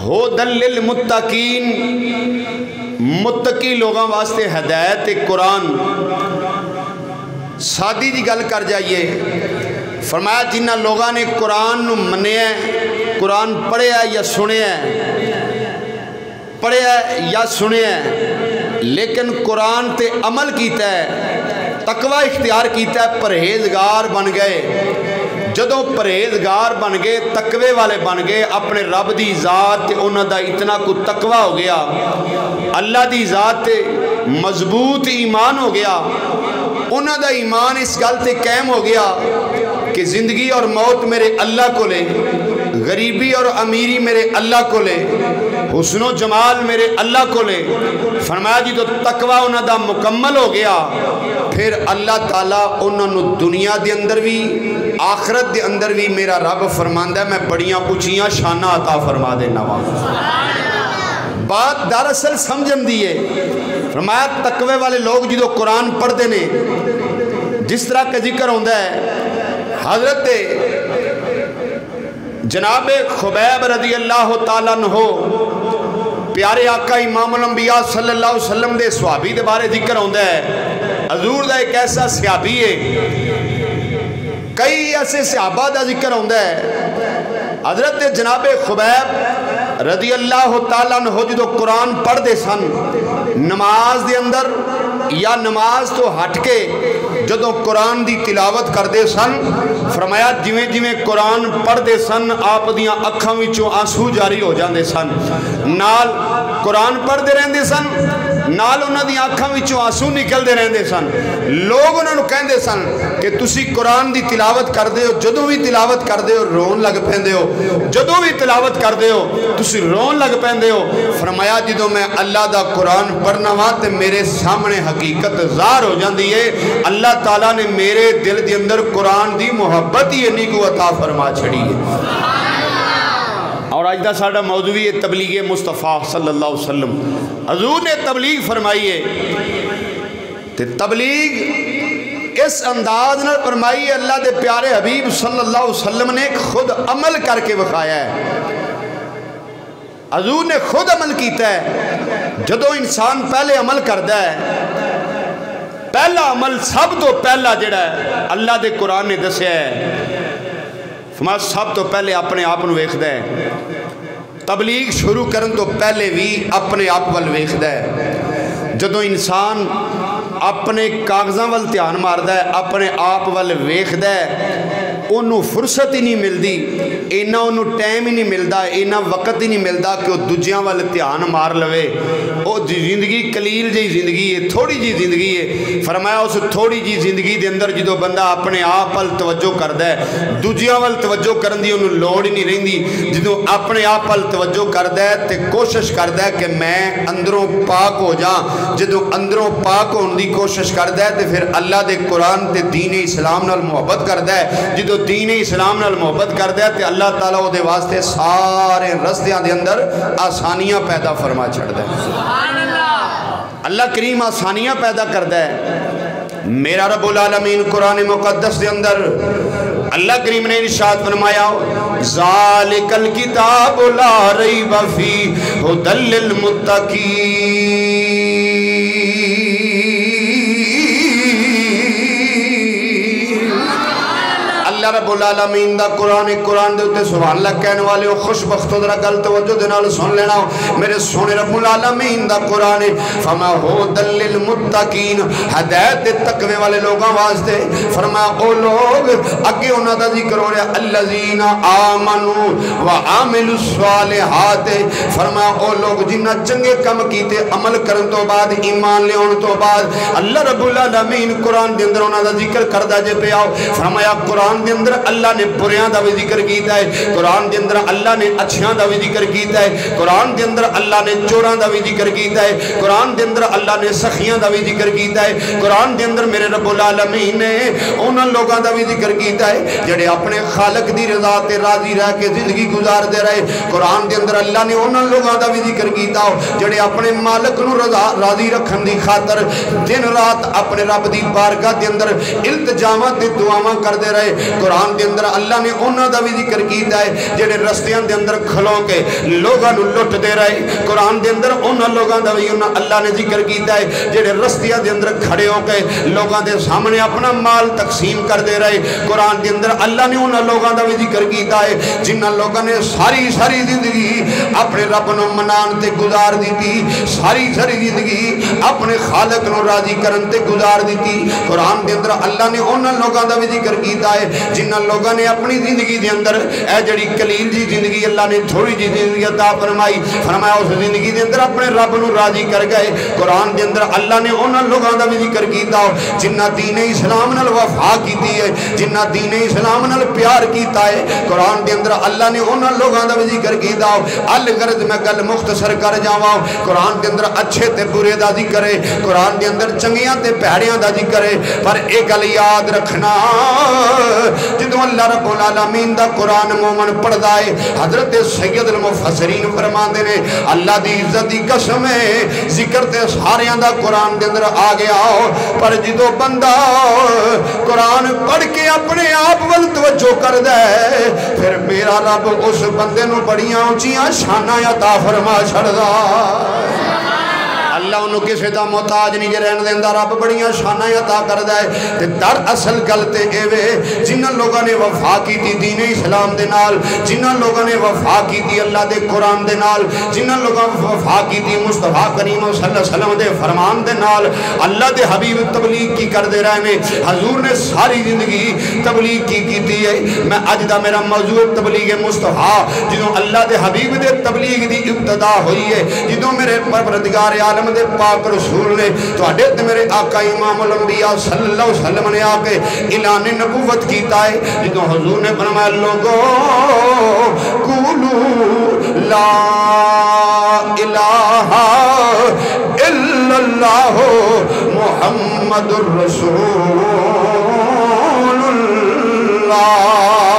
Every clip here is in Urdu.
ہدی للمتقین، متقی لوگاں واسطے ہدایت قرآن۔ سادی دی گل کر جائیے، فرمایا جنہ لوگاں نے قرآن نو منیا ہے، قرآن پڑھیا یا سنیا ہے، پڑھیا یا سنیا ہے، لیکن قرآن تے عمل کیتا ہے، تقوی اختیار کیتا ہے، پرہیزگار بن گئے۔ جدوں پرہیزگار بن گئے، تقوی والے بن گئے، اپنے رب دی ذات تے انہاں دا اتنا کو تقوی ہو گیا، اللہ دی ذات تے مضبوط ایمان ہو گیا، انہاں دا ایمان اس گل تے قائم ہو گیا کہ زندگی اور موت میرے اللہ کو لے، غریبی اور امیری میرے اللہ کو لے، حسن و جمال میرے اللہ کو لے۔ فرمایا جی تو تقوی انہاں دا مکمل ہو گیا، پھر اللہ تعالیٰ انہاں نو دنیا دے اندر بھی آخرت دے اندر بھی میرا رب فرماندا ہے میں بڑیاں اونچیاں شاناں عطا فرما دینا وا۔ بات دراصل سمجھن دیئے، فرمایا تقوی والے لوگ جدو قرآن پڑھتے نے، جس طرح کا ذکر ہوندہ ہے حضرت جناب خبیب رضی اللہ تعالیٰ عنہ پیارے آقا امام الانبیاء صلی اللہ علیہ وسلم دے صحابی دے بارے ذکر ہوندہ ہے۔ حضور دا ایک ایسا صحابی ہے، کئی ایسے صحابہ دا ذکر ہوندہ ہے۔ حضرت جناب خبیب رضی اللہ تعالیٰ عنہ جدو قرآن پڑھ دے سن، نماز دے اندر یا نماز تو ہٹ کے جدو قرآن دی تلاوت کر دے سن، فرمایا جویں جویں قرآن پڑھ دے سن آپ دیاں اکھاں وچوں آنسو جاری ہو جاندے سن، نال قرآن پڑھ دے رہندے سن، نال انہاں دی آنکھاں وچوں آنسو نکل دے رہندے سن۔ لوگ انہاں نو کہندے سن کہ تسی قرآن دی تلاوت کر دے ہو، جدوں بھی تلاوت کر دے ہو رون لگ پیندے ہو، جدوں بھی تلاوت کر دے ہو تسی رون لگ پیندے ہو۔ فرمایا جدوں میں اللہ دا قرآن پڑھنا وا تے میرے سامنے حقیقت ظاہر ہو جاندی ہے، اللہ تعالیٰ نے میرے دل دے اندر قرآن دی محبت ہی انی کو عطا فرما چھڑی ہے۔ اور آج دا ساڑھا موضوعی ہے تبلیغ مصطفیٰ صلی اللہ علیہ وسلم۔ حضور نے تبلیغ فرمائی ہے، تبلیغ اس انداز نہ فرمائی ہے، اللہ دے پیارے حبیب صلی اللہ علیہ وسلم نے خود عمل کر کے بخایا ہے۔ حضور نے خود عمل کیتا ہے۔ جدو انسان پہلے عمل کردہ ہے، پہلا عمل سب تو پہلا جڑا ہے اللہ دے قرآن نے دسیا ہے، سب تو پہلے اپنے آپ نو ویکھدا ہے۔ تبلیغ شروع کرن تو پہلے بھی اپنے آپ ول ویکھدا ہے۔ جدو انسان اپنے کاغذاں ول دھیان ماردا ہے، اپنے آپ ول ویکھدا ہے، انہوں فرصت ہی نہیں ملدی، اینا انہوں ٹائم ہی نہیں ملدا، اینا وقت ہی نہیں ملدا کہ وہ دجیاں والے دھیان مار لوے۔ وہ زندگی قلیل جی زندگی ہے، تھوڑی جی زندگی ہے۔ فرمایا اس تھوڑی جی زندگی دے اندر جدو بندہ اپنے آپ ول توجہ کردا ہے، دجیاں ول توجہ کرن دی انہوں لوڑ ہی نہیں رہندی۔ جدو اپنے آپ ول توجہ کردا ہے تے کوشش کردا ہے کہ میں اندروں پاک ہو جاں، جدو اندروں پاک ہون دی کوشش کردا ہے تے پھر اللہ دے قرآن تے دین اسلام نال محبت کردا ہے۔ جدو دین اسلام نال محبت کردا ہے تے اللہ تعالیٰ وہ دے واسطے سارے رستیاں دے اندر آسانیاں پیدا فرما چھڑدا ہے۔ اللہ کریم آسانیاں پیدا کردا ہے۔ میرا رب العالمین قرآن مقدس دے اندر اللہ کریم نے ارشاد فرمایا ذالک الکتاب لا ریب فیہ ھدی للمتقین۔ اللہ رب العالمین دا قرآن دے اتے سبحان اللہ کہنے والے ہو، خوش بختو ذرا گل توجہ دے نال سن لینا ہو، میرے سونے رب العالمین دا قرآن فما ھدی للمتقین، ہدایت تقوی والے لوگاں واسطے۔ فرمایا او لوگ اگے انہاں دا ذکر ہو رہا الذین آمنوا وعملوا الصالحات، فرمایا او لوگ جنہ چنگے کم کیتے عمل کرن تو بعد ایمان لے آن تو بعد اللہ رب العالمین قرآن دے اندر انہاں دا ذکر کردہ جے پہ آؤ۔ فرمایا قرآن دے اندر اللہ نے بریاں دا بھی ذکر کیتا ہے، قرآن دے اندر اللہ نے اچھیاں دا بھی ذکر کیتا ہے، قرآن دے اندر اللہ نے چوراں دا بھی ذکر کیتا ہے، قرآن دے اندر اللہ نے سخیاں دا بھی ذکر کیتا ہے، قرآن دے اندر میرے رب العالمین نے انہاں لوگاں دا بھی ذکر کیتا ہے جڑے اپنے خالق دی رضا تے راضی رہ کے زندگی گزار دے رہے۔ قرآن دے اندر اللہ نے انہاں لوگاں دا بھی ذکر کیتا ہو جڑے اپنے مالک نو راضی رکھن دی خاطر دن رات اپنے رب دی بارگاہ دے اندر التجاواں تے دعاواں کر دے رہے۔ قرآن قرآن دے اندر اللہ نے انہاں دا بھی ذکر کیتا ہے جڑے رستیاں دے اندر کھلو کے لوگاں نو لٹ دے رہے قرآن دے اندر انہاں لوگاں دا بھی اللہ نے ذکر کیتا ہے جڑے رستیاں دے اندر کھڑے ہو کے لوگاں دے سامنے اپنا مال تقسیم کر دے رہے قرآن دے اندر اللہ نے انہاں لوگاں دا بھی ذکر کیتا ہے جنہاں لوگاں نے ساری زندگی اپنے رب نو منان تے گزار دیتی ساری زندگی اپنے خالق نو راضی کرن تے گزار دیتی قرآن دے اندر اللہ نے انہاں لوگاں دا بھی ذکر کیتا ہے جنہاں لوگاں نے اپنی زندگی دے اندر اے جڑی قلیل جی زندگی اللہ نے تھوڑی جی زندگی عطا فرمایا اس زندگی دے اندر اپنے رب نو راضی کر گئے قرآن دے اندر اللہ نے انہاں لوگاں دا بھی ذکر کیتا جنہاں دین اسلام نال وفا کیتی ہے جنہاں دین اسلام نال پیار کیتا ہے قرآن دے اندر اللہ نے انہاں لوگاں دا بھی ذکر کیتا الغرض میں گل مختصر کر جاواں قرآن دے اندر اچھے تے برے دا ذکر ہے قرآن دے اندر چنگیاں تے پیڑیاں دا ذکر ہے پر ایک گل یاد رکھنا جدوں اللہ رب العالمین دا قرآن مومن پڑھدا ہے حضرت سید المفسرین فرماندے نے اللہ دی عزت دی قسم ہے ذکر تے ساریاں دا قرآن دے اندر آ گیا پر جدوں بندہ قرآن پڑھ کے اپنے آپ ول توجہ کردا ہے پھر میرا رب اس بندے نو بڑیاں اونچیاں شاناں عطا فرما چھڑدا اللہ انہوں کسے دا محتاج نہیں جے رہن دیندا رب بڑیاں شاناں عطا کردا ہے تے در اصل گل تے ایوے جنہاں لوگاں نے وفا کیتی دین اسلام دے نال جنہاں لوگاں نے وفا کیتی اللہ دے قرآن دے نال جنہاں لوگاں وفا کیتی مصطفیٰ کریم صلی اللہ علیہ وسلم دے فرمان دے نال اللہ دے حبیب تبلیغ کی کر دے رہے ہیں حضور نے ساری زندگی تبلیغ کی کیتی ہے میں اج دا میرا موضوع تبلیغ مصطفیٰ جدوں اللہ دے حبیب دے تبلیغ دی ابتدا ہوئی ہے جدوں میرے پروردگار عالم دے پاک رسول نے تو اڈے تے میرے آقا امام الانبیاء صلی اللہ علیہ وسلم نے آکے اعلان نبوت کیتا ہے جدوں حضور نے فرمایا لوگو قولوا لا الہ الا اللہ محمد الرسول اللہ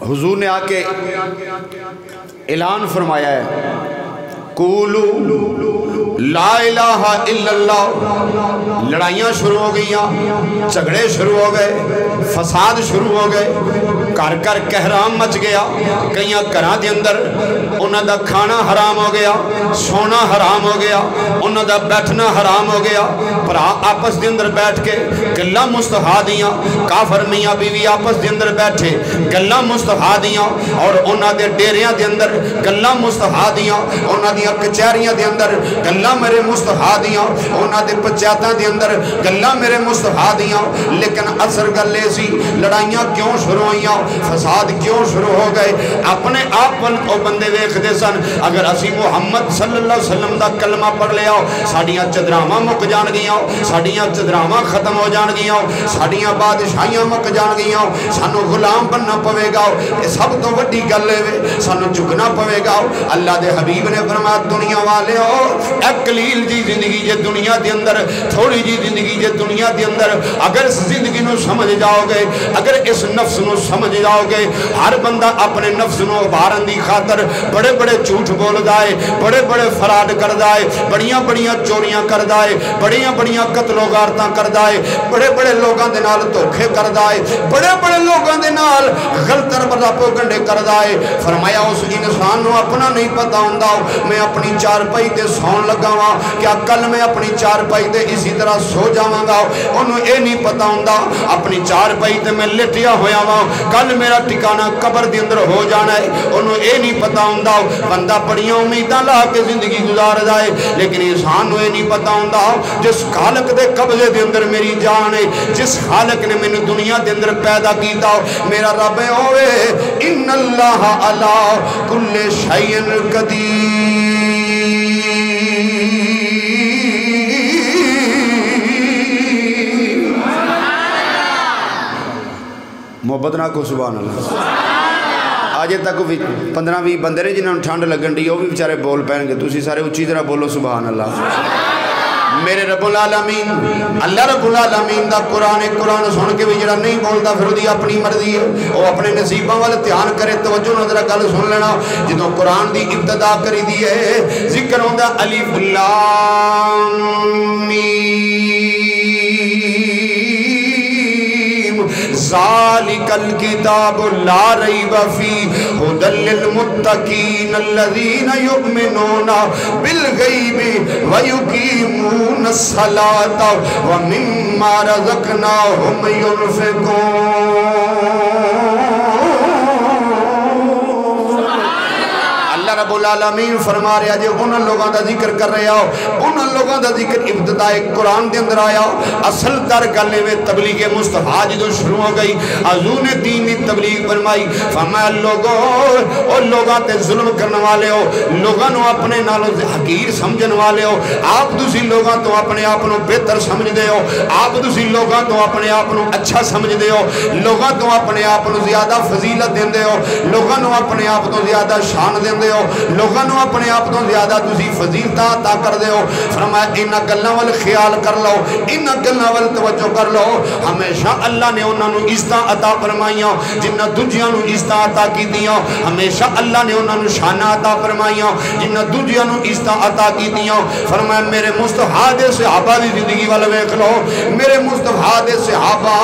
حضور نے آکے اعلان فرمایا ہے قولو لا الہ الا اللہ لڑائیاں شروع ہو گئیاں جھگڑے شروع ہو گئے فساد شروع ہو گئے کر کر کہرام مچ گیا کئیاں گھراں دے اندر انہاں دا کھانا حرام ہو گیا سونا حرام ہو گیا انہاں دا بیٹھنا حرام ہو گیا بھرا آپس دے اندر بیٹھ کے گلاں مصطفیٰ دیاں کافر میاں بیوی آپس دے اندر بیٹھے گلاں مصطفیٰ دیاں اور انہاں دے ڈیریاں دے اندر گلاں مصطفیٰ دیاں انہاں دیاں کچہریاں دے اندر گلاں میرے مصطفیٰ دیاں انہاں دے پنچایتاں دے اندر گلاں میرے مصطفیٰ دیاں لیکن اثر گلے سی لڑائیاں کیوں شروع ہوئیاں فساد کیوں شروع ہو گئے اپنے آپ او بندے ویکھ دے سن اگر اسی محمد صلی اللہ علیہ وسلم دا کلمہ پڑھ لیا ساڑیاں چدراواں مک جان گیاں ساڑیاں چدراواں ختم ہو جان گیاں ساڑیاں بادشاہیاں مک جان گیاں سانو غلام بننا پوے گا یہ سب تو وڈی گل ہے سانو جھکنا پوے گا اللہ دے حبیب نے فرمایا دنیا والے ہو اے قلیل جی زندگی جے دنیا دے اندر تھوڑی جی زندگی جے دنیا دے اندر اگر اس زندگی نو سمجھ جاؤ گے اگر اس نفس نو سمجھ جاؤ گے ہر بندہ اپنے نفس نو ابھارن دی خاطر بڑے بڑے جھوٹ بول دائے بڑے بڑے فراڈ کر دائے بڑیاں بڑیاں چوریاں کر دائے بڑیاں بڑیاں قتل و غارتاں کر دائے بڑے بڑے لوگاں دے نال دھوکے کر دائے بڑے بڑے لوگاں دے نال غلط رپو گنڈے کر دائے فرمایا اس انسان نو اپنا نہیں پتہ ہوندا میں اپنی چار پائی تے سون لگا ہوا کیا کل میں اپنی چار پائی تے اسی طرح سو جاواں گا انہوں اے نہیں پتہ ہوندا اپنی چار پائی تے میں لٹیا ہویا ہوا کل میرا ٹھکانہ قبر دے اندر ہو جانا ہے انہوں اے نہیں پتہ ہوندا بندہ بڑیاں امیداں لا کے زندگی گزار جائے لیکن انسان نو اے نہیں پتہ ہوندا جس خالق دے قبضے دے اندر میری جان ہے جس خالق نے میں دنیا دے اندر پیدا کیتا میرا رب ہوئے ان اللہ علی کل شیء قدیر محبت نہ کو سبحان اللہ آج تک 15-20 بندے نے جنہوں ٹھنڈ لگن دی وہ بھی بیچارے بول پہن گے تسی سارے اچھی طرح بولو سبحان اللہ میرے رب العالمین اللہ رب العالمین دا قرآن سن کے بھی جڑا نہیں بولتا پھر دی اپنی مرضی ہے وہ اپنے نصیباں والے دھیان کرے توجہ نظر گل سن لینا جدوں قرآن دی ابتدا کری دی ہے ذکر ہوندا الف لام میم ذالک الکتاب لا ریب فیہ ھدی للمتقین الذین یؤمنون بالغیب ویقیمون الصلاۃ ومما رزقناہم ينفقون۔ رب العالمین فرما رہا جے انہاں لوگاں دا ذکر کر رہے ہو انہاں لوگاں دا ذکر ابتدائی قرآن دے اندر آیا اصل در گلے میں تبلیغ مصطفیٰ جدو شروع ہو گئی حضور نے دین دی تبلیغ فرمائی فرمایا لوگوں اور لوگاں تے ظلم کرنے والے ہو لوگاں نو اپنے نالوں حقیر سمجھن والے ہو آپ دوسری لوگاں تو اپنے آپ نو بہتر سمجھ دے ہو آپ دوسری لوگاں تو اپنے آپ نو اچھا سمجھ دے ہو لوگاں تو اپنے آپ نو زیادہ فضیلت دین دے ہو لوگاں نو اپنے آپ تو زیادہ شان دین دے ہو لوگاں نو اپنے آپ تو زیادہ تسی فضیلتاں عطا کر دے ہو فرمایا انہاں گلاں ول خیال کر لو انہاں گلاں ول توجہ کر لو ہمیشہ اللہ نے انہاں نو عزتاں عطا فرمائیاں جنہاں دوجیاں نو عزتاں عطا کیتیاں ہمیشہ اللہ نے انہاں نو شاناں عطا فرمائیاں جنہاں دوجیاں نو عزتاں عطا کیتیاں فرمایا میرے مصطفیٰ دے صحابہ دی زندگی ول ویکھ لو میرے مصطفیٰ دے صحابہ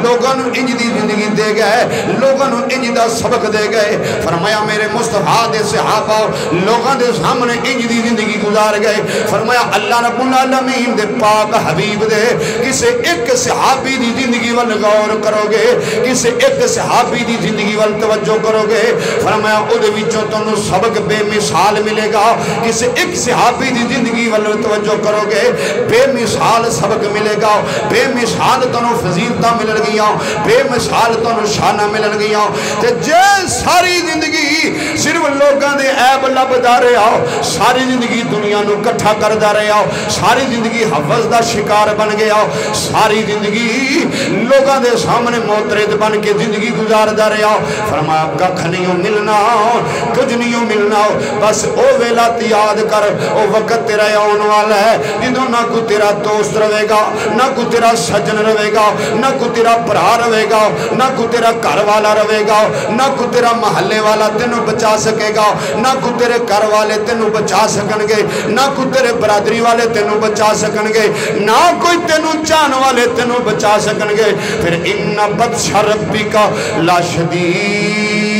لوگاں نو انج دی زندگی دے گئے لوگاں نو انج دا سبق دے گئے فرمایا میرے مصطفیٰ دے صحابہ لوگاں دے سامنے انج دی زندگی گزار گئے فرمایا اللہ رب العالمین دے پاک حبیب دے کسے ایک صحابی دی زندگی ول غور کرو گے کسے ایک صحابی دی زندگی ول توجہ کرو گے فرمایا او دے وچوں تانوں سبق بے مثال ملے گا کسے ایک صحابی دی زندگی ول توجہ کرو گے بے مثال سبق ملے گا بے مثال تانوں فضیلتاں ملن گیاں بے مثال تانوں شاناں ملن گیاں تے جے ساری زندگی صرف لوگاں دے عیب لبدا رہے آؤ ساری زندگی دنیا نو کٹھا کردا رہے آؤ ساری زندگی حوث دا شکار بن گئے آؤ ساری زندگی لوگاں دے سامنے معترض بن کے زندگی گزار دا رہے آؤ فرمایا ککھ نہیں ملنا کچھ نہیں ملنا بس او ویلا یاد کر او وقت تیرا آن والا ہے جدوں نہ کو تیرا دوست رہے گا نہ کو تیرا سجن رہے گا نہ کو تیرا بھرا رہے گا نہ کو تیرا گھر والا رہے گا نہ کو تیرا محلے والا تینوں بچا سکے گا نہ کو تیرے گھر والے تینوں بچا سکن گے نہ کو تیرے برادری والے تینوں بچا سکن گے نہ کوئی تینوں چان والے تینوں بچا سکن گے پھر ان بطش ربک لا شدید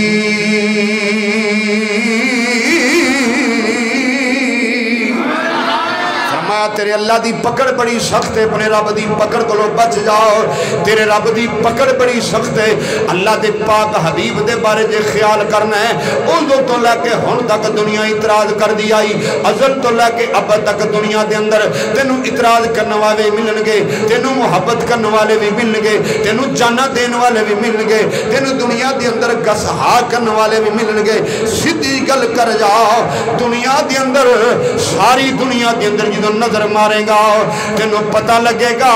تیرے اللہ دی پکڑ بڑی سخت ہے اپنے رب دی پکڑ کو لو بچ جاؤ تیرے رب دی پکڑ بڑی سخت ہے اللہ دے پاک حبیب دے بارے جے خیال کرنا ہے اُردو تو لے کے ہن تک دنیا اعتراض کر دی آئی ازل تو لے کے اب تک دنیا دے اندر تینوں اعتراض کرنے والے ملن گے تینوں محبت کرنے والے بھی ملن گے تینوں جانا دینے والے بھی ملن گے تینوں دنیا دے اندر گسہا کرنے والے بھی ملن گے سیدھی گل کر جاؤ دنیا دے اندر ساری دنیا دے اندر جدوں نظر مارے گا تینوں پتہ لگے گا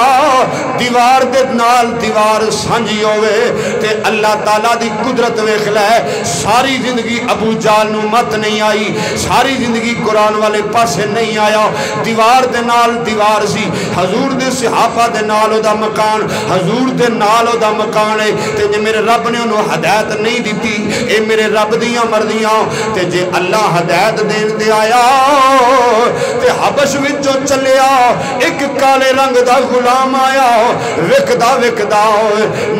دیوار دے نال دیوار سانجی ہوئے تے اللہ تعالیٰ دی قدرت ویکھ لے ساری زندگی ابو جال نو مت نہیں آئی ساری زندگی قرآن والے پاسے نہیں آیا دیوار دے نال دیوار سی حضور دے صحابہ دے نال دا مکان حضور دے نال دا مکان ہے تے جے میرے رب نے انہوں ہدایت نہیں دیتی اے میرے رب دیاں مردیاں تے جے اللہ ہدایت دین دے آیا تے حبش وچوں چلیا ایک کالے رنگ دا غلام آیا وکدا وکدا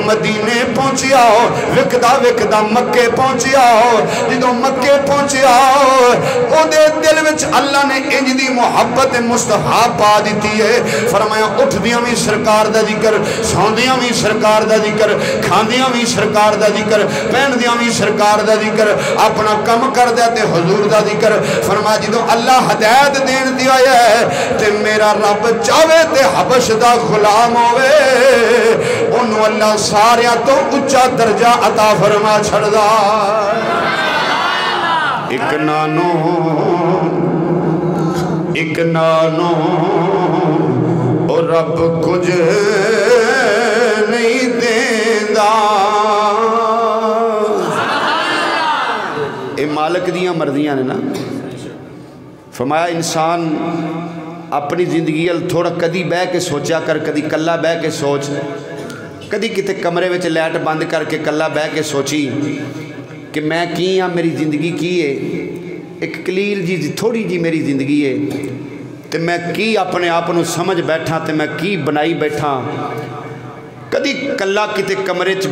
مدینے پہنچیا وکدا وکدا مکے پہنچیا جدوں مکے پہنچیا او دے دل وچ اللہ نے انج دی محبت مصطفیٰ پا دیتی ہے فرمایا اٹھدیاں بھی سرکار دا ذکر سوندیاں بھی سرکار دا ذکر کھاندیاں بھی سرکار دا ذکر پہندیاں بھی سرکار دا ذکر اپنا کم کر دے تے حضور دا ذکر فرمایا جدوں اللہ ہدایت دین دی آیا ہے تے میرا رب چاہے تے حبش دا غلام ہوئے انہوں اللہ ساریاں تو اچھا درجہ عطا فرما چھڑ دا ایک نانو اور رب کچھ نہیں دیندہ اے مالک دیاں مرضیاں نے نا فرمایا انسان اپنی زندگی تھوڑا کدی بہ کے سوچیا کر، کدی کلا بہ کے سوچ، کدی کتے کمرے وچ لائٹ بند کر کے کلا بہ کے سوچی کہ میں کی ہاں، میری زندگی کی ہے، ایک قلیل جی تھوڑی جی میری زندگی ہے، تے میں کی اپنے آپ نو سمجھ بیٹھا، تے میں کی بنائی بیٹھا۔ کدی کلا کتے کمرے چ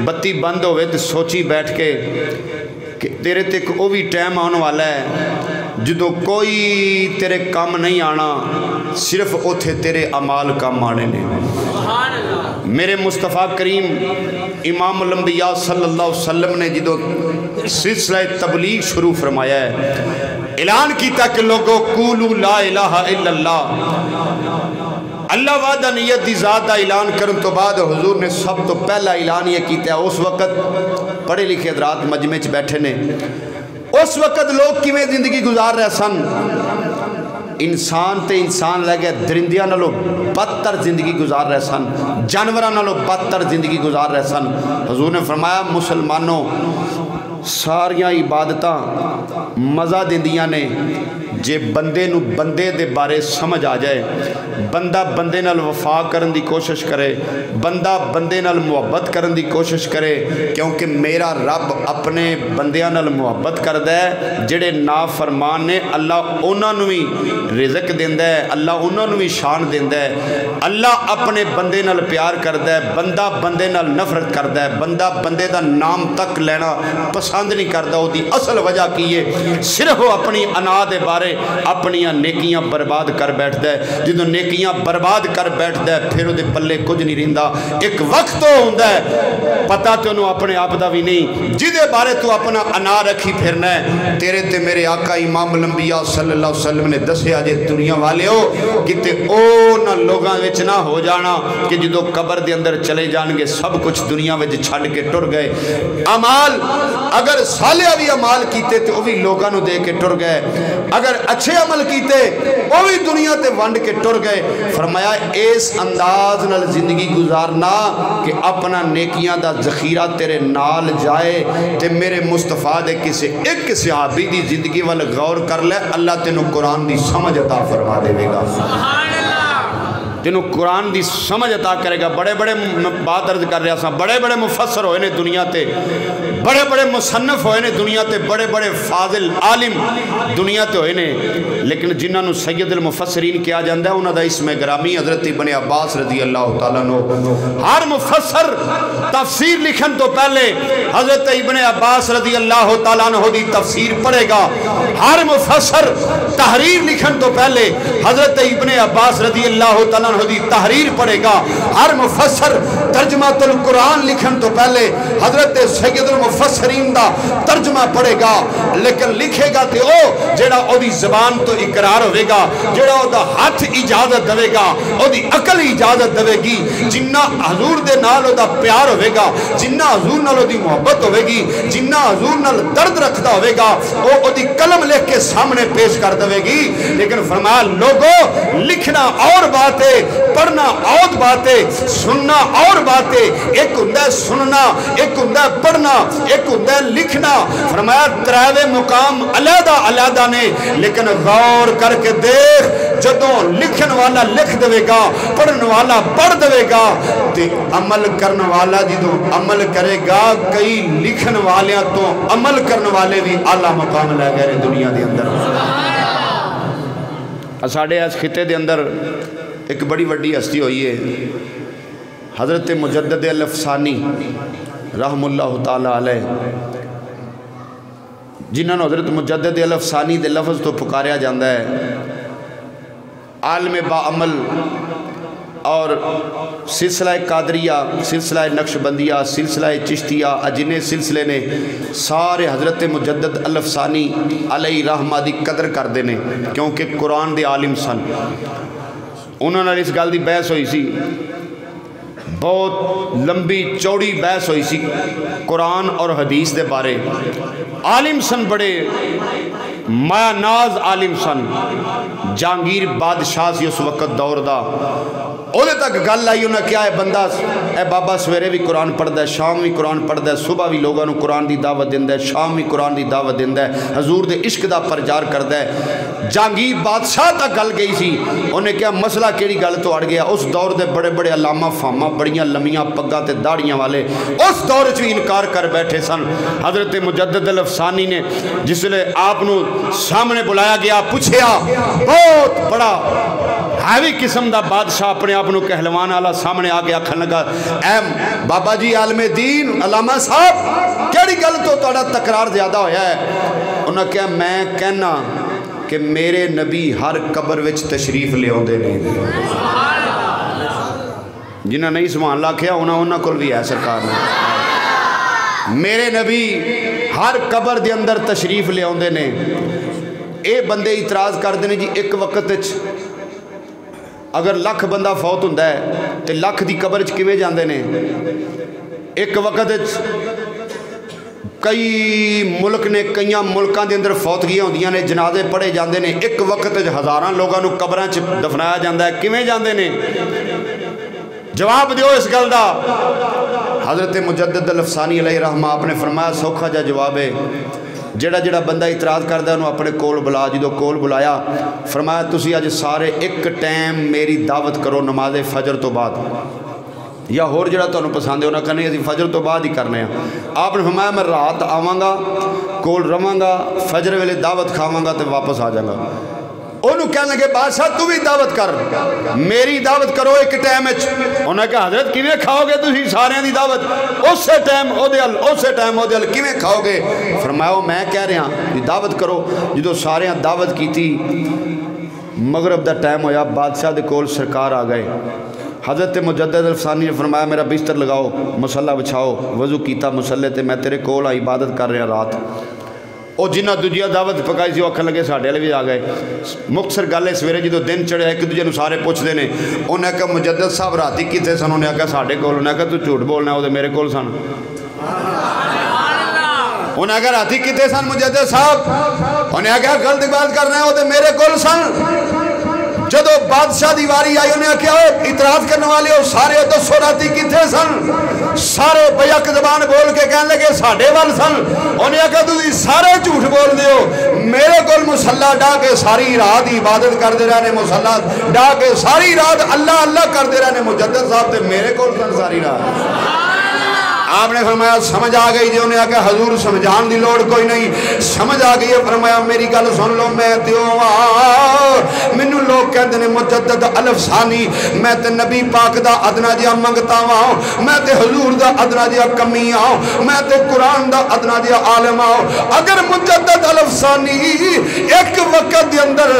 بتی بند ہوئے تے سوچی بیٹھ کے کہ تیرے تے او بھی ٹائم آنے والا ہے جدو کوئی تیرے کام نہیں آنا، صرف اوتھے تیرے اعمال کام آنے نے۔ میرے مصطفیٰ کریم امام الانبیاء صلی اللہ علیہ وسلم نے جدو سلسلہ تبلیغ شروع فرمایا ہے، اعلان کیتا کہ لوگوں قولوا لا الہ الا اللہ، اللہ وحدانیت دی ذات دا اعلان کرن تو بعد حضور نے سب تو پہلا اعلان یہ کیتا ہے۔ اس وقت پڑھے لکھے حضرات مجمع چ بیٹھے نے، اس وقت لوگ کیویں زندگی گزار رہے سن، انسان تے انسان لے گئے درندیاں نالوں بدتر زندگی گزار رہے سن، جانوراں نالوں بدتر زندگی گزار رہے سن۔ حضور نے فرمایا مسلمانوں ساریاں عبادتاں مزہ دیندیاں نے جے بندے نو بندے دے بارے سمجھ آ جائے، بندہ بندے نال وفا کرن دی کوشش کرے، بندہ بندے نال محبت کرن دی کوشش کرے، کیونکہ میرا رب اپنے بندیاں نال محبت کردا ہے، جڑے نافرمان نے اللہ انہاں نو بھی رزق دیندا ہے، اللہ انہاں نو بھی شان دیندا ہے۔ اللہ اپنے بندے نال پیار کردا ہے، بندہ بندے نال نفرت کردا ہے، بندہ بندے دا نام تک لینا پسند نہیں کردا۔ او دی اصل وجہ کی ہے، صرف وہ اپنی انا دے بارے اپنیاں نیکیاں برباد کر بیٹھدا ہے۔ جدو نیکیاں برباد کر بیٹھدا ہے پھر وہ دے پلے کچھ نہیں رہندا۔ ایک وقت تو ہوندا ہے پتہ تے انہوں اپنے آپ دا بھی نہیں، جدے بارے تو اپنا انا رکھی پھرنا ہے۔ تیرے تے میرے آقا امام الانبیاء صلی اللہ علیہ وسلم نے دسیا جے دنیا والے ہو کتے او نہ لوگاں وچ نہ ہو جانا کہ جدو قبر دے اندر چلے جان گے سب کچھ دنیا وچ چھڈ کے ٹر گئے۔ اعمال اگر صالح بھی اعمال کیتے تے وہ بھی لوگاں نو دے کے ٹر گئے، اگر اچھے عمل کیتے وہ بھی دنیا تے ونڈ کے ٹر گئے۔ فرمایا اس انداز نال زندگی گزارنا کہ اپنا نیکیاں دا ذخیرہ تیرے نال جائے تے میرے مصطفیٰ دے کسے ایک صحابی دی زندگی وال غور کر لے، اللہ تینو قرآن دی سمجھ عطا فرما دے گا، تینو قرآن دی سمجھ عطا کرے گا۔ بڑے بڑے بات عرض کر رہا سا، بڑے بڑے مفسر ہوئے نے دنیا تے، بڑے بڑے مصنف ہوئے نے دنیا تے، بڑے بڑے فاضل عالم دنیا تے ہوئے نے، لیکن جنہاں نو سید المفسرین کیا جاندہ ہے انہاں دا اسم گرامی حضرت ابن عباس رضی اللہ تعالیٰ عنہ۔ ہر مفسر تفسیر لکھن تو پہلے حضرت ابن عباس رضی اللہ تعالیٰ عنہ دی تفسیر پڑھے گا، ہر مفسر تحریر لکھن تو پہلے حضرت ابن عباس رضی اللہ تعالیٰ عنہ دی تحریر پڑھے گا، ہر مفسر ترجمہ القرآن لکھن تو پہلے حضرت سید المفسرین دا ترجمہ پڑھے گا، لیکن لکھے گا تے او جیڑا او دی زبان تو اقرار ہوئے گا، جیڑا او دا ہاتھ اجازت دوے گا، او دی عقل اجازت دوے گی، جنہ حضور دے نال او دا پیار ہوئے گا، جنہ حضور نال او دی محبت ہوئے گی، جنہ حضور نال درد رکھتا ہوئے گا، او دی قلم لکھ کے سامنے پیش کر دوے گی۔ لیکن فرمایا لوگوں لکھنا اور بات ہے، پڑھنا اور بات ہے، سننا اور بات ہے، ایک ہندہ سننا، ایک ہندہ پڑھنا، ایک ہندہ لکھنا۔ فرمایا ترائیوے مقام علیحدہ علیحدہ نے، لیکن غور کر کے دیکھ جدوں لکھن والا لکھ دوے گا، پڑھن والا پڑھ دوے گا، تے عمل کرن والا جدوں عمل کرے گا، کئی لکھن والیاں تو عمل کرن والے بھی اعلیٰ مقام لے گئے دنیا دے اندر۔ ساڑھے اس خطے دے اندر ایک بڑی وڈی ہستی ہوئی ہے، حضرت مجدد الافسانی رحم اللہ تعالیٰ علیہ، جنہوں نے حضرت مجدد الافسانی دے لفظ تو پکاریا جاندہ ہے، عالم با عمل، اور سلسلہ قادریہ، سلسلہ نقشبندیہ، سلسلہ چشتیہ، اجنے سلسلے نے سارے حضرت مجدد الافسانی علیہ رحمہ دی قدر کر دینے، کیونکہ قرآن دے عالم سن۔ انہوں نے اس گل دی بحث ہوئی سی، بہت لمبی چوڑی بحث ہوئی سی قرآن اور حدیث دے بارے۔ عالم سن، بڑے مایا ناز عالم سن، جہانگیر بادشاہ سی اس وقت دور دا، اوہ تک گل آئی انہاں کیا ہے بندہ اے بابا سویرے بھی قرآن پڑھ دے، شام بھی قرآن پڑھ دے، صبح بھی لوگوں قرآن دی دعوت دیندہ ہے، شام بھی قرآن دی دعوت دیندہ ہے، حضور دے عشق دا پرچار کر دے، جہانگیر بادشاہ تک گل گئی سی. انہیں کہا مسئلہ کیڑی گل تو اڑ گیا. اس دور دے بڑے بڑے علامہ فامہ بڑیاں لمیاں پگاں تے داڑیاں والے اس دور چ بھی انکار کر بیٹھے سن. حضرت مجدد الافسانی نے جس لئے آپ نو سامنے بلایا گیا, پوچھیا, بہت بڑا ہیوی قسم دا بادشاہ اپنے آپ نو کہلوان والا سامنے آ گیا. کھن لگا, اے بابا جی عالم دین علامہ صاحب کیڑی گل تو تہاڈا تکرار زیادہ ہویا ہے؟ انہاں کہا میں کہنا کہ میرے نبی ہر قبر وچ تشریف لے آندے نے. جنہاں نہیں سبحان اللہ کہیا انہاں کول بھی ہے سرکار نے. میرے نبی ہر قبر دے اندر تشریف لے آندے نے. اے بندے اعتراض کردے نے جی ایک وقت وچ اگر لکھ بندہ فوت ہوندا ہے تے لکھ دی قبر وچ کیویں جاندے نے؟ ایک وقت وچ کئی ملک نے کئیاں ملکاں دے اندر فوتگیاں ہوندیاں نے, جنازے پڑھے جاندے نے, ایک وقت وچ ہزاراں لوگاں نو قبراں وچ دفنایا جاندا ہے. کیویں جاندے نے؟ جواب دیو اس گل دا. حضرت مجدد الافسانی علیہ رحمہ آپ نے فرمایا سوکھا جا جواب ہے. جڑا جڑا بندہ اعتراض کردا انہوں اپنے کول بلا. جدو کول بلایا فرمایا تسی اج سارے ایک ٹائم میری دعوت کرو نماز فجر تو بعد, یا ہور جڑا تانوں پسند ہے انہاں کہنے اسی فجر تو بعد ہی کرنے ہیں. آپ نے فرمایا میں رات آواں گا, کول رواں گا, فجر ویلے دعوت کھاواں گا تے واپس آ جاں گا. انہوں کہنے لگے بادشاہ تو بھی دعوت کر, میری دعوت کرو ایک ٹائم وچ. انہوں نے کہا حضرت کیویں کھاؤ گے تسی سارے دی دعوت اسے ٹائم او دے ال اسے ٹائم او دے ال کیویں کھاؤ گے؟ فرمایا میں کہہ رہا کہ دعوت کرو. جدو سارے دعوت کی تھی مغرب دا ٹائم ہویا, بادشاہ دے کول سرکار آ گئے. حضرت مجدد الافسانی نے فرمایا میرا بستر لگاؤ, مصلی بچھاؤ. وضو کیتا مصلی تے میں تیرے کول عبادت کر رہا رات. او جنہ دوجیا دعوت پکائی سی وہ آکھن لگے ساڈے والے بھی آ گئے. مختصر گل ہے سویرے جدو دن چڑھیا ایک دوجے نوں سارے پوچھتے ہیں. انہیں کہا مجدد صاحب راتی کتنے سن؟ انہیں کہا ساڈے کول. انہیں کہا تو جھوٹ بولنا ہے وہ میرے کول سن. انہیں کہا راتی کتنے سن مجدد صاحب؟ انہیں کہا غلط بات کرنا ہے وہ میرے کول سن. جدو بادشاہ دی واری آئی انہیں کہا اعتراض کرنے والے ہو سارے تو سو راتی کتنے سن؟ سارے بیک زبان بول کے کہنے لگے ساڑھے وال سن. انہیں کہا تُسی سارے جھوٹ بول دیو, میرے کول مصلی ڈا کے ساری رات عبادت کر دے رہنے, مصلی ڈا کے ساری رات اللہ اللہ کر دے رہنے. مجدد صاحب تے میرے کول سن ساری رات. آپ نے فرمایا سمجھ آ گئی. انہیں آگے حضور سمجھان دی لوڑ کوئی نہیں, سمجھ آ گئی ہے. فرمایا میری گل سن لو, میں دیو منو لوگ کہتے ہیں مجدد الافسانی, میں تے نبی پاک دا ادنا جیا منگتا ہوں, میں تے حضور دا ادنا جیا کمی آؤں, میں تے قرآن دا ادنا جیا عالم آؤں. اگر مجدد الافسانی ایک وقت دے اندر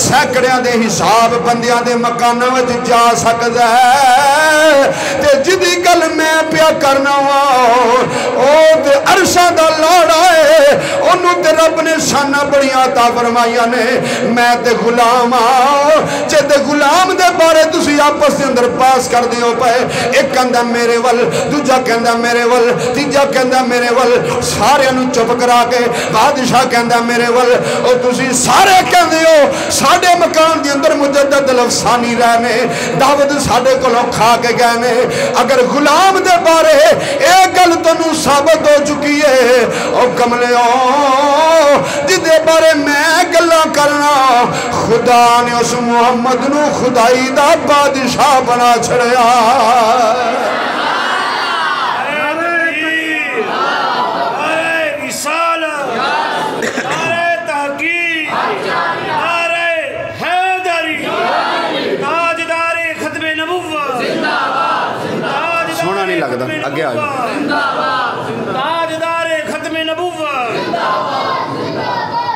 سینکڑیاں دے حساب بندیاں دے مکانوں وچ جا سکدا ہے تے جدی گل میں پیا کرنا او تے عرشاں دا لاڑا ہے, انہوں تے رب نے شانہ بڑیاں عطا فرمائیاں نے. میں تے غلام آؤں, جے تے غلام دے بارے تسی آپس دے اندر پاس کر دیو پائے, ایک کہندا میرے ول, دوجا کہندا میرے ول, تیجا کہندا میرے ول, سارے انہوں چپ کرا کے بادشاہ کہندا میرے ول. اور تسی سارے کہندے ہو ساڑھے مکان دے اندر مجدد الافسانی رہنے, دعوت ساڑھے کو لوگ کھا کے گئے. اگر غلام دے بارے ایک گل تنو ثابت ہو چکی ہے او کملے ہو جدے بارے میں گلہ کرنا, خدا نے اس محمد نو خدائی دا بادشاہ بنا چھڑیا. سونا نہیں لگتا اگے آ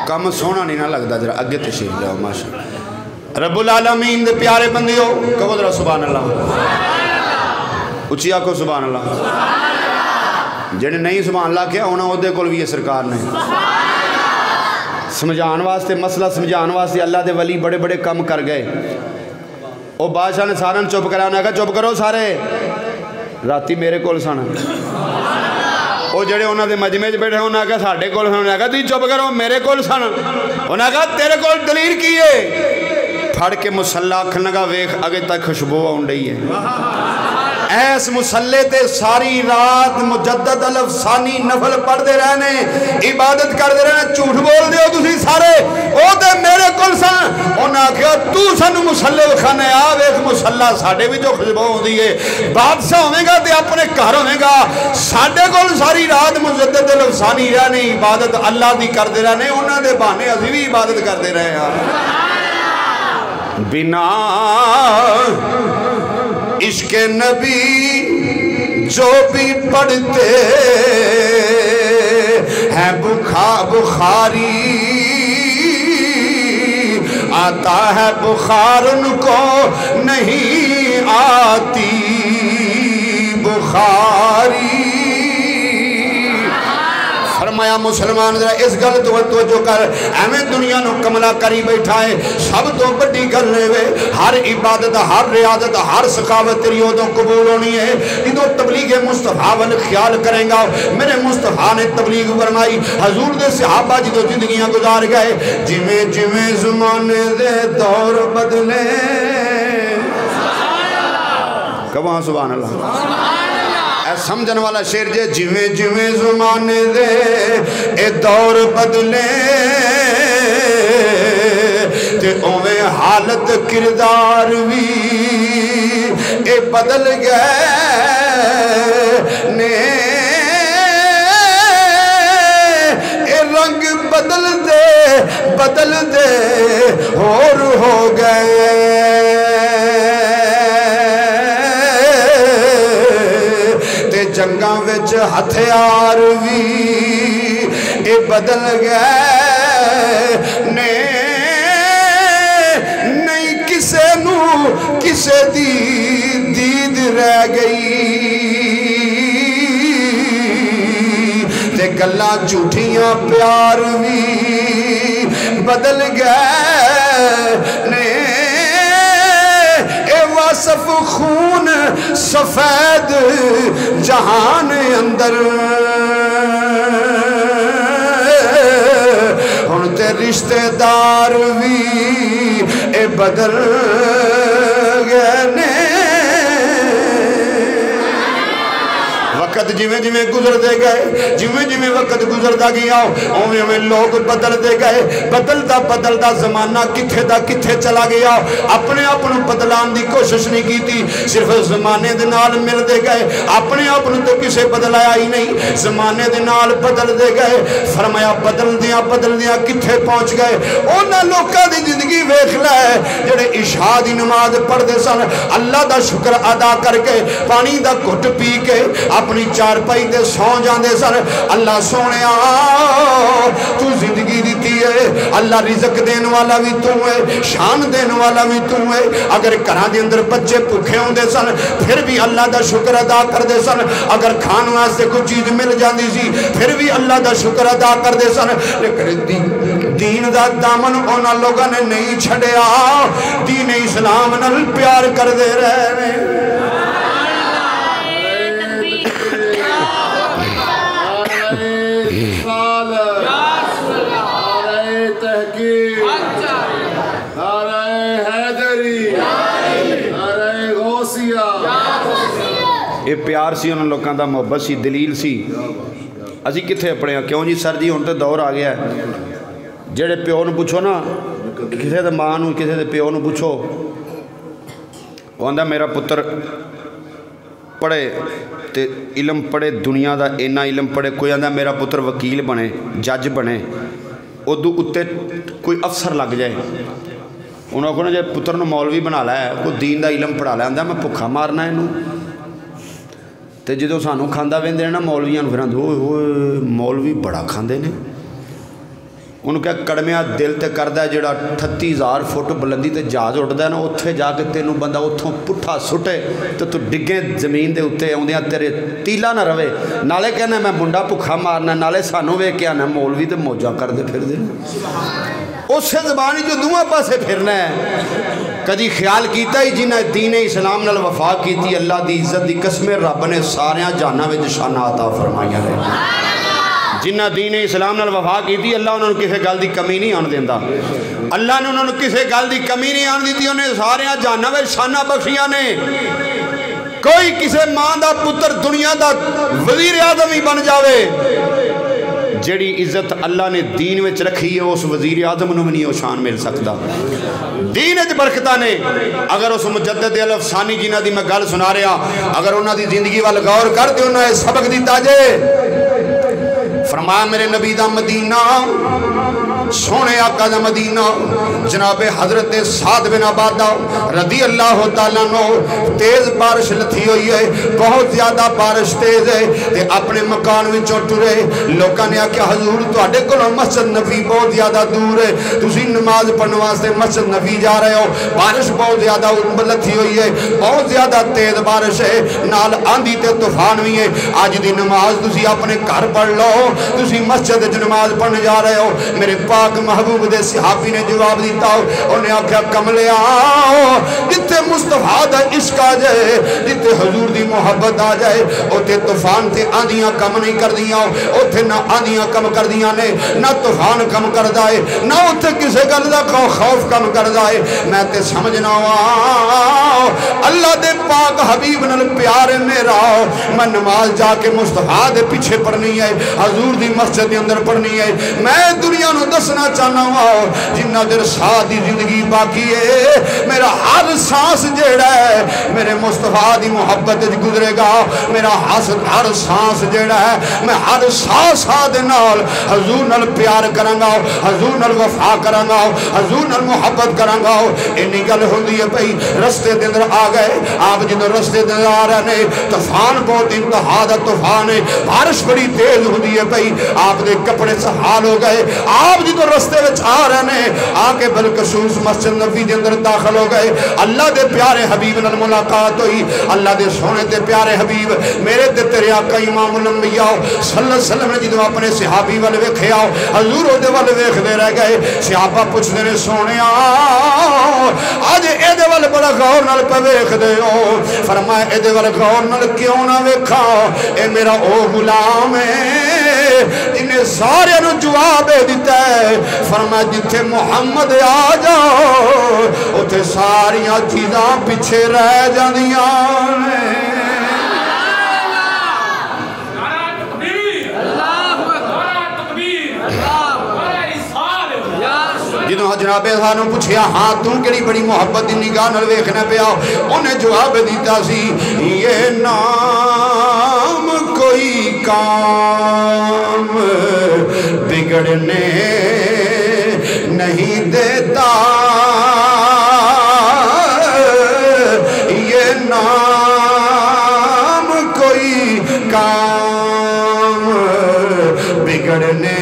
کم سونا نہیں نہ لگتا ذرا اگے تشریف لے ماشاءاللہ. رب العالمین دے پیارے بندیو کہو ذرا سبحان اللہ, اچھی آکھو سبحان اللہ. جنہیں نہیں سبحان اللہ کیا ہونا عہدے کول بھی ہے سرکار نے. سمجھان واسطے مسئلہ سمجھان واسطے اللہ دے ولی بڑے بڑے کم کر گئے. او بادشاہ نے سارے چپ کرا, انہیں کہا چپ کرو سارے, راتی میرے کول سن. وہ جڑے انہوں نے مجمع بیٹھے انہوں نے کہا ساڑھے کول سن. انہوں نے کہا تھی چپ کرو میرے کول سن. انہوں نے کہا تیرے کول دلیل کی ہے؟ پھڑ کے مصلی کھن لگا ویکھ اگے تک خوشبو آن رہی ہے. ایس مسلے تے ساری رات مجدد الفسانی نفل پڑھ دے رہنے عبادت کر دے رہنے جھوٹ بول دے ہو تسی سارے او دے میرے کل سن انہاں کہا تو سن مسلے وکھانے آو ایک مسلہ ساڑھے بھی جو خشبہ ہو دیئے بادشاہ ہوئے گا تے اپنے گھر ہوئے گا ساڑھے کل ساری رات مجدد الفسانی رہنے عبادت اللہ دی کر دے رہنے انہاں دے بانے ازی بھی عبادت کر دے رہے ہیں بنا عشق نبی جو بھی پڑھتے ہیں بخاری آتا ہے بخار ان کو نہیں آتی بخاری فرمایا مسلمان ذرا اس گل توجہ کر ایویں دنیا نو کملا کری بیٹھا ہے سب تو بڑی گل ہے ہر عبادت ہر ریاضت ہر سخاوت تیری ادوں قبول ہونی ہے جدوں تبلیغ مصطفیٰ ول خیال کریں گا میرے مصطفیٰ نے تبلیغ فرمائی حضور دے صحابہ جدوں زندگیاں گزار گئے جویں جویں زمانے دے دور بدلے کہاں سبحان اللہ سمجھن والا شیر جے جویں جویں زمانے دے اے دور بدلے تے اویں حالت کردار بھی اے بدل گئے نے اے رنگ بدل دے اور ہو گئے جنگاں وچ ہتھیار بھی اے بدل گئے نے نہیں کسے نو کسے دی دید رہ گئی تے گلاں جھوٹیاں پیار بھی بدل گئے نے صف خون سفید جہان اندر ہن تے رشتہ دار بھی اے بدل گئے نے وقت جویں جویں گزر دے گئے جویں جویں وقت گزردا گیا اوویں اوویں لوگ بدل دے گئے بدلدا زمانہ کتھے دا کتھے چلا گیا اپنے آپ نوں بدلان دی کوشش نہیں کیتی صرف زمانے دے نال مل دے گئے اپنے آپ نوں تے کسے بدلایا ہی نہیں زمانے دے نال بدل دے گئے فرمایا بدلدیاں کتھے پہنچ گئے انہاں لوکاں دی زندگی ویکھ لے جڑے عشاء دی نماز پڑھدے سن اللہ دا شکر ادا کر کے پانی دا گھٹ پی کے اپنی چار پائی دے سو جاندے سر اللہ سونے تو زندگی دیتی ہے اللہ رزق دین والا بھی تو ہے شان دین والا بھی تو ہے اگر گھراں دے اندر بچے بھوکے ہوندے سن پھر بھی اللہ دا شکر ادا کردے سن اگر کھان واسطے کوئی چیز مل جاندی سی پھر بھی اللہ دا شکر ادا کردے سن لیکن دین دا دامن انہاں لوگاں نے نہیں چھڑیا دین اسلام نال پیار کردے رہے یہ پیار سی انہوں لوگوں دا محبت سی دلیل سی اسی کتھے اپنے کیوں جی سر جی ہن تے دور آ گیا ہے جڑے پیو نو پوچھو نا کسے دے ماں نو کسے دے پیو نو پوچھو وہ آندا میرا پتر پڑھے تے علم پڑھے دنیا دا اینا علم پڑھے کوئی آندا میرا پتر وکیل بنے جج بنے ادو اتے کوئی افسر لگ جائے انہوں کو نا جب پتر نو مولوی بنا لیا ہے کوئی دین دا علم پڑھا لیا آندا میں بھکھا مارنا ہے انہوں تے جدوں سانوں کھاندا ویندے نا مولویاں پھر آندے اوئے مولوی بڑا کھاندے نے انہوں کیا کڑمیاں دل تے کردہ ہے جڑا 38,000 فٹ بلندی تے جہاز اٹھدا ہے نا اتھے جا کے تینوں بندہ اتھوں پٹھا سٹے تو ڈگے زمین دے اتھے آوندیاں تیرے تیلا نہ روے نالے کہنا میں منڈا بھکھا مارنا نالے سانوں وے کیا نا مولوی تے موجہ کر دے پھر دے اسے زبانی جو دعا پاسے پھرنا ہے کدی خیال کیتا ہی جنہ دین اسلام نال وفا کیتی اللہ دی عزت دی قسم رب نے ساریاں جانا وچ شانہ عطا فرمائیاں رہے جنہ دین اسلام نال وفا کیتی اللہ انہوں نے کسے گل دی کمی نہیں آن دیندا اللہ نے انہوں نے کسے گل دی کمی نہیں آن دیتی انہیں ساریاں جانا وچ شانہ بخشیاں نے کوئی کسی ماں دا پتر دنیا دا وزیر اعظم ہی بن جاوے، جڑی عزت اللہ نے دین وچ رکھی ہے اس وزیر اعظم نو نہیں وہ شان مل سکتا۔ دین وچ برکتاں نے، اگر اس مجدد الف ثانی جنہ دی میں گل سنا رہا، اگر انہاں دی زندگی وال غور کر تے انہاں نے سبق دیتا جے۔ فرمایا میرے نبی دا مدینہ، سونے آقا دا مدینہ، جناب حضرت سعد بن عبادہ رضی اللہ تعالیٰ عنہ، تیز بارش لتھی ہوئی ہے، بہت زیادہ بارش تیز ہے، تے اپنے مکان وچوں ٹرے، لوکاں نے آکھیا حضور تواڈے کولوں مسجد نبی بہت زیادہ دور ہے، تسی نماز پڑھن واسطے مسجد نبی جا رہے ہو، بارش بہت زیادہ لتھی ہوئی ہے، بہت زیادہ تیز بارش ہے، نال آندھی تے طوفان بھی ہے، آج دی نماز تسی اپنے گھر پڑھ لو، تسی مسجد وچ نماز پڑھن جا رہے ہو۔ میرے پاک محبوب دے صحابی نے جواب دیتا ہو، انہیں آکھیا کملے آؤ، جتے مصطفیٰ دا عشق آ جائے، جتے حضور دی محبت آ جائے، اوتے طوفان تے آندیاں کم نہیں کر دیاں، اوتے نہ آندیاں کم کر دیاں نے، نہ طوفان کم کر دائے، نہ اوتے کسے گل دا خوف کم کر دائے۔ میں تے سمجھنا ہوا اللہ دے پاک حبیب نال پیار میرا، میں نماز جا کے مصطفیٰ دے پیچھے پڑھنی ہے، حضور دی مسجد دے اندر پڑھنی ہے۔ میں دنیا نو دسنا چاہنا ہوا جنہ دیر ساتھ دی زندگی باقی ہے، میرا ہر سانس جیڑا ہے میرے مصطفیٰ دی محبت گزرے گا، میرا ہر سانس جیڑا ہے میں ہر سانس دے نال حضور نال پیار کرانگا، حضور نال وفا کرانگا، حضور نال محبت کرانگا۔ انہی گل ہوندی ہے بھئی رستے دے اندر آ گئے، آپ جنہوں رستے دے اندر آ رہے ہیں، طوفان بہت انتہا دا طوفان ہے، بارش بڑی تیز ہوندی ہے بھئی، آپ دے کپڑے سحال ہو گئے، آپ جنہوں رستے وچ آ رہے ہیں، آ کے بالخصوص مسجد نبی دے اندر داخل ہو گئے، اللہ دے پیارے حبیب نال ملاقات ہوئی، اللہ دے سونے تے پیارے حبیب میرے تے تیرے آقا امام الانبیاء صلی اللہ علیہ وسلم نے جدوں اپنے صحابی والے ویکھیا، حضور دے والے ویکھدے رہ گئے، صحابہ پوچھدے نے سونیا اج اے دے والے بڑا غور نال پہ ویکھدے ہو؟ فرمایا اے دے والے غور نال کیوں نہ ویکھا، اے میرا او غلام ہے جنہیں سارے نو جواب دیتا ہے، فرمایا جتھے محمد آ جاؤ اتھے ساریاں چیزاں پیچھے رہ جاندیاں ہیں۔ جنہوں جناب سانوں پوچھیا ہاں تم کیڑی بڑی محبت دی نگاہ نال ویکھنا پیا، انہیں جواب دیتا سی یہ نام کوئی کام بگڑنے نہیں دیتا، یہ نام کوئی کام بگڑنے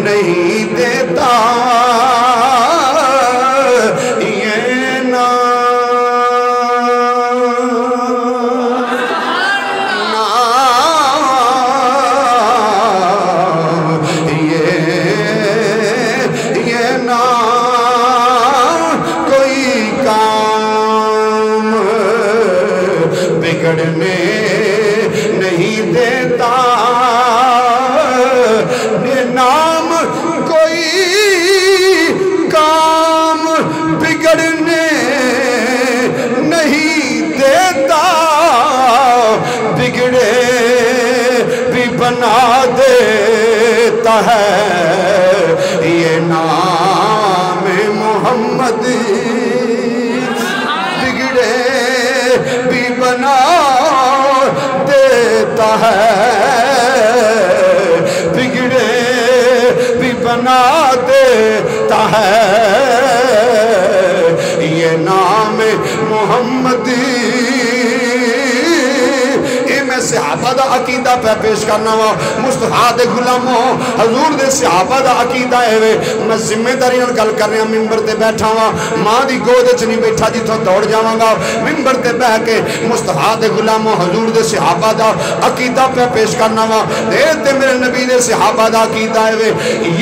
نہیں دیتا، یہ نام کوئی کام بگڑنے نہیں دیتا، نام کوئی کام بگڑنے نہیں دیتا، بگڑے بھی بنا دیتا ہے، یہ نام محمد بگڑے بھی بنا دیتا ہے، بگڑے بھی بنا دیتا ہے، یہ نام محمد۔ میں صحابہ دا عقیدہ پہ پیش کرنا وا، مصطفیٰ دے غلاموں حضور دے صحابہ دا عقیدہ ہے وے، میں ذمہ داری نال گل کر رہا، منبر تے بیٹھا وا، ماں دی گود وچ نہیں بیٹھا جتھوں دوڑ جاواں گا، منبر تے بیٹھ کے مصطفیٰ دے غلاموں حضور دے صحابہ دا عقیدہ پہ پیش کرنا وا، تے میرے نبی دے صحابہ دا عقیدہ ہے وے،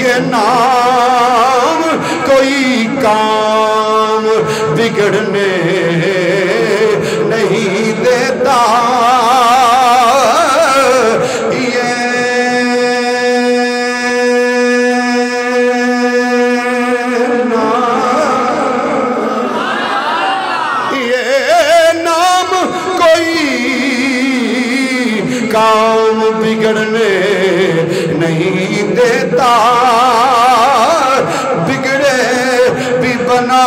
یہ نام کوئی کام بگڑنے نہیں دیتا، دیتا بگڑے بھی بنا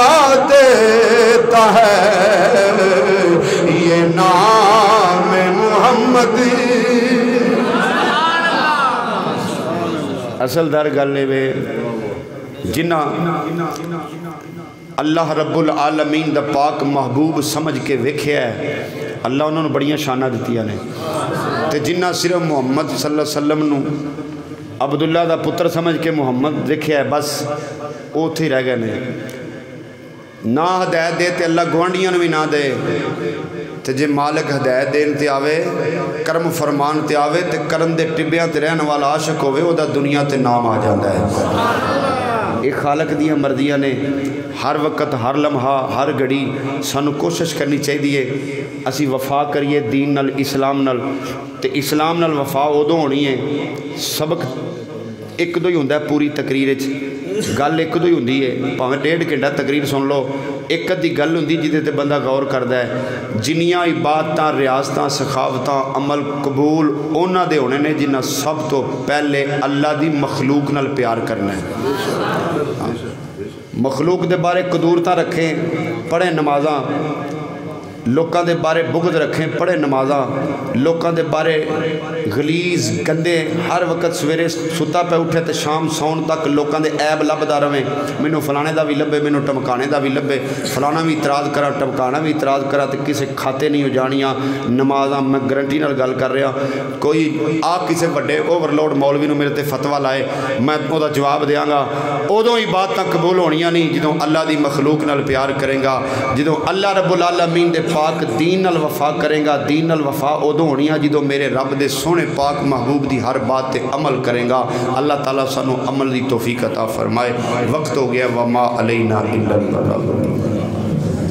دیتا ہے یہ نام محمد اصل در گل وے جنہ اللہ رب العالمین دا پاک محبوب سمجھ کے ویکھیا ہے اللہ انہوں نے بڑیاں شانہ دیتیاں نے تے جنہ صرف محمد صلی اللہ علیہ وسلم نو عبداللہ دا پتر سمجھ کے محمد دیکھیا ہے بس او تھے رہ گئے نے نہ ہدایت دے تے اللہ گوانڈیاں بھی نہ دے تے جے مالک ہدایت دین تے آوے کرم فرمان تے آوے تے کرم دے ٹبیاں تے رہن والا عاشق ہوئے او دا دنیا تے نام آ جاندہ ہے ایک خالق دیاں مردیاں نے ہر وقت ہر لمحہ ہر گھڑی سانو کوشش کرنی چاہیے اسی وفا کریے دین نال اسلام نال تے اسلام نال وفا ادو ہونی ہے سبق ایک دو ہی ہوندہ ہے پوری تقریر گل ایک دو ہی ہوندی ہے پاویں 1.5 گھنٹہ تقریر سن لو ایک ادھی گل ہوندی جدے تے بندہ غور کردا ہے جنیاں عبادتاں ریاستاں سخاوتاں عمل قبول اونا دے ہونے نے جنہ سب تو پہلے اللہ دی مخلوق نال پیار کرنا ہے مخلوق دے بارے قدورتاں رکھیں پڑھیں نمازاں لوکاں دے بارے بغض رکھیں پڑھیں نمازاں لوکاں دے بارے غلیظ گندے ہر وقت سویرے ستا پہ اٹھے تے شام سون تک لوکاں دے عیب لبدا رہیں مینوں فلانے دا بھی لبے مینوں ٹمکانے دا بھی لبے فلانا بھی اعتراض کرا ٹمکانا بھی اعتراض کرا تے کسے کھاتے نہیں ہو جانیاں نمازاں میں گارنٹی نال گل کر رہا کوئی آ کسے بڑے اوور لوڈ مولوی نو میرے تے فتویٰ لائے میں او دا جواب دیاں گا ادوں ہی باتاں قبول ہونیاں نہیں جدوں اللہ دی مخلوق نال پیار کریں گا جدوں اللہ رب العالمین دے پاک دین نال وفا کریں گا دین نال وفا ادوں ہونیاں جدوں میرے رب دے سونے پاک محبوب دی ہر بات تے عمل کریں گا اللہ تعالیٰ سانو عمل دی توفیق عطا فرمائے وقت ہو گیا وما علینا الا البلاغ